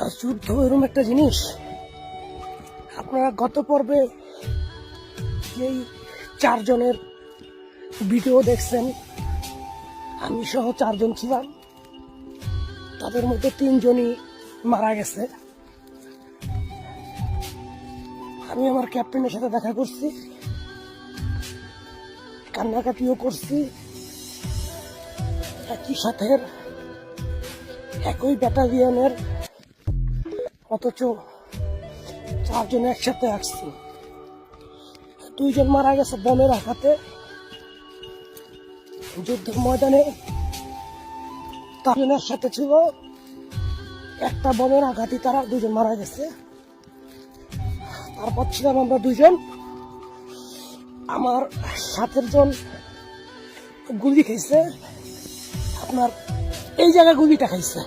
আর যুদ্ধ এরকম একটা জিনিস, আপনারা গত পর্বে যেই 4 জনের ভিডিও দেখছেন, আমি সহ 4 জন ছিলাম, তাদের মধ্যে 3 জনই মারা গেছে। আমি আমার ক্যাপ্টেনের সাথে দেখা করছি, কান্নাকাটিও করছি। একই সাথে একই ব্যাটালিয়নের, অথচ 4 জন একসাথে আসছি। 2 জন মারা গেছে বোমের আঘাতে যুদ্ধের ময়দানে। 4 জনের সাথে ছিল, একটা বোমের আঘাতে তারা 2 জন মারা গেছে। তারপর ছিলাম আমরা 2 জন। আমার 7 জন গুলি খাইছে, আপনার এই জায়গায় গুলিটা খাইছে।